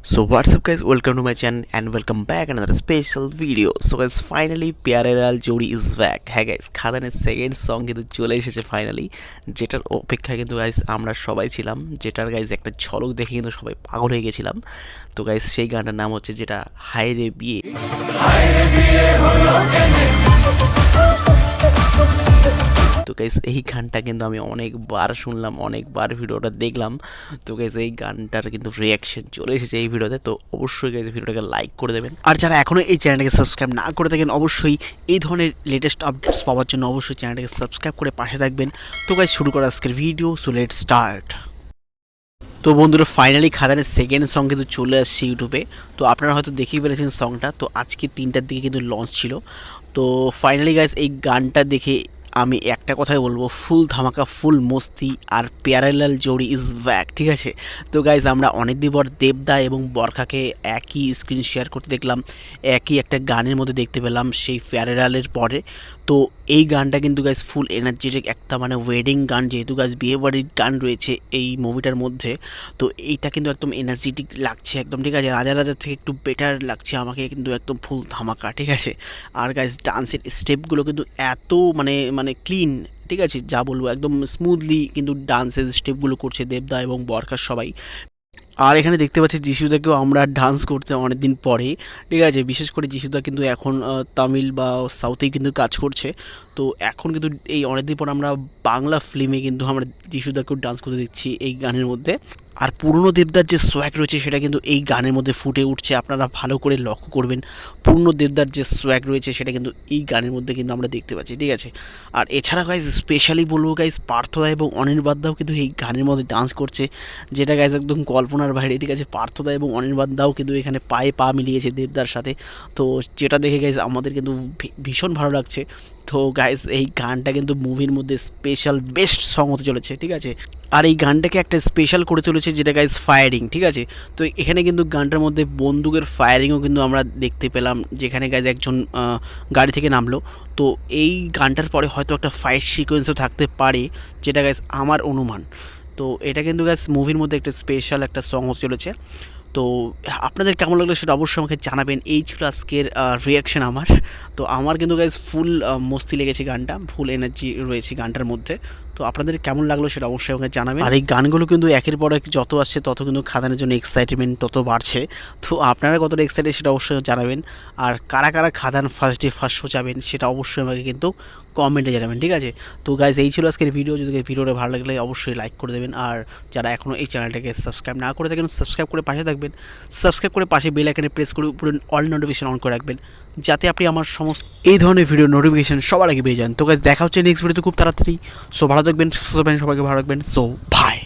So what's up guys, welcome to my channel and welcome back another special video. So guys, finally parallel Jodi is back. হ্যাঁ guys, খাদানের second song কিন্তু চলে এসেছে finally, যেটার অপেক্ষায় কিন্তু guys আমরা সবাই ছিলাম, যেটার গাইস একটা ঝলক দেখে কিন্তু সবাই পাগল হয়ে গেছিলাম। তো গাইস সেই গানটার নাম হচ্ছে যেটা হায় রে বিয়ে। তো গাইস এই গানটা কিন্তু আমি অনেকবার শুনলাম, অনেকবার ভিডিওটা দেখলাম। তো গাইস এই গানটার কিন্তু রিয়াকশন চলে এসেছে এই ভিডিওতে, তো অবশ্যই গাইস ভিডিওটাকে লাইক করে দেবেন। আর যারা এখনও এই চ্যানেলটাকে সাবস্ক্রাইব না করে থাকেন, অবশ্যই এই ধরনের লেটেস্ট আপডেটস পাওয়ার জন্য অবশ্যই চ্যানেলটাকে সাবস্ক্রাইব করে পাশে থাকবেন। তো গাইস শুরু করা আজকের ভিডিও, সো লেটস স্টার্ট। তো বন্ধুরা, ফাইনালি খাদানের সেকেন্ড সং কিন্তু চলে আসছে ইউটিউবে। তো আপনারা হয়তো দেখেই ফেলেছেন সংটা। তো আজকে 3টার দিকে কিন্তু লঞ্চ ছিল। তো ফাইনালি গাইস এই গানটা দেখে আমি একটা কথাই বলবো, ফুল ধামাকা, ফুল মস্তি, are parallel Jodi is back, ঠিক আছে। তো গাইজ আমরা অনেকদিন পর দেবদা এবং বরখাকে একই স্ক্রিন শেয়ার করতে দেখলাম, একই একটা গানের মধ্যে দেখতে পেলাম সেই প্যারালালের পরে। তো এই গানটা কিন্তু গাইজ ফুল এনার্জেটিক একটা, মানে ওয়েডিং গান, যেহেতু গাইজ বিয়ে বাড়ির গান রয়েছে এই মুভিটার মধ্যে। তো এইটা কিন্তু একদম এনার্জেটিক লাগছে একদম, ঠিক আছে। রাজা রাজার থেকে একটু বেটার লাগছে আমাকে, কিন্তু একদম ফুল ধামাকা, ঠিক আছে। আর গাইজ ডান্সের স্টেপগুলো কিন্তু এত মানে মানে ক্লিন, ঠিক আছে, যা বলবো একদম স্মুথলি কিন্তু ডান্সের স্টেপগুলো করছে দেবদা এবং বরখার সবাই। আর এখানে দেখতে পাচ্ছি যিশুদাকেও আমরা ডান্স করতে অনেক দিন পরে, ঠিক আছে। বিশেষ করে যিশুদা কিন্তু এখন তামিল বা সাউথেই কিন্তু কাজ করছে। তো এখন কিন্তু এই অনেকদিন পর আমরা বাংলা ফিল্মে কিন্তু আমরা যিশুদাকেও ডান্স করতে দেখছি এই গানের মধ্যে। আর পুরনো দেবদার যে সোয়াগ রয়েছে সেটা কিন্তু এই গানের মধ্যে ফুটে উঠছে, আপনারা ভালো করে লক্ষ্য করবেন। পুরনো দেবদার যে সোয়াগ রয়েছে সেটা কিন্তু এই গানের মধ্যে কিন্তু আমরা দেখতে পাচ্ছি, ঠিক আছে। আর এছাড়া গাইজ স্পেশালি বলবো গাইজ, পার্থদা এবং অনির্বাণদাও কিন্তু এই গানের মধ্যে ডান্স করছে, যেটা গাইজ একদম কল্পনার বাইরে, ঠিক আছে। পার্থদা এবং অনির্বাণদাও কিন্তু এখানে পায়ে পা মিলিয়েছে দেবদার সাথে। তো যেটা দেখে গাইজ আমাদের কিন্তু ভীষণ ভালো লাগছে। তো গাইজ এই গানটা কিন্তু মুভির মধ্যে স্পেশাল বেস্ট সং হতে চলেছে, ঠিক আছে। আর এই গানটাকে একটা স্পেশাল করে তুলেছে যেটা গাইজ ফায়ারিং, ঠিক আছে। তো এখানে কিন্তু গানটার মধ্যে বন্দুকের ফায়ারিংও কিন্তু আমরা দেখতে পেলাম, যেখানে গাইজ একজন গাড়ি থেকে নামলো। তো এই গানটার পরে হয়তো একটা ফাইট সিকোয়েন্সও থাকতে পারে, যেটা গাইজ আমার অনুমান। তো এটা কিন্তু গাইজ মুভির মধ্যে একটা স্পেশাল একটা সং হতে চলেছে। তো আপনাদের কেমন লাগলো সেটা অবশ্যই আমাকে জানাবেন। এই ছিল আজকের রিয়াকশান আমার। তো আমার কিন্তু গাইজ ফুল মস্তি লেগেছে গানটা, ফুল এনার্জি রয়েছে গানটার মধ্যে। তো আপনাদের কেমন লাগলো সেটা অবশ্যই আমাকে জানাবেন। আর এই গানগুলো কিন্তু একের পর এক যত আসছে তত কিন্তু খাদানের জন্য এক্সাইটমেন্ট তত বাড়ছে। তো আপনারা কতটা এক্সাইটেড সেটা অবশ্যই জানাবেন। আর কারা কারা খাদান ফার্স্ট ডে ফার্স্ট শো যাবেন সেটা অবশ্যই আমাকে কিন্তু কমেন্টে জানাবেন, ঠিক আছে। তো গাইজ এই ছিল আজকের ভিডিও। যদি ভিডিওটা ভালো লাগলে অবশ্যই লাইক করে দেবেন। আর যারা এখনও এই চ্যানেলটাকে সাবস্ক্রাইব না করে থাকেন, সাবস্ক্রাইব করে পাশে থাকবেন। সাবস্ক্রাইব করে পাশে বেল আইকনে প্রেস করে উপরে অল নোটিফিকেশন অন করে রাখবেন, যাতে আপনি আমার সমস্ত এই ধরনের ভিডিও নোটিফিকেশন সবার আগে পেয়ে যান। তো গাইজ দেখা হচ্ছে নেক্সট ভিডিওতে খুব তাড়াতাড়ি। সো ভালো থাকবেন, সুস্থ থাকবেন, সবাইকে ভালো রাখবেন। So by.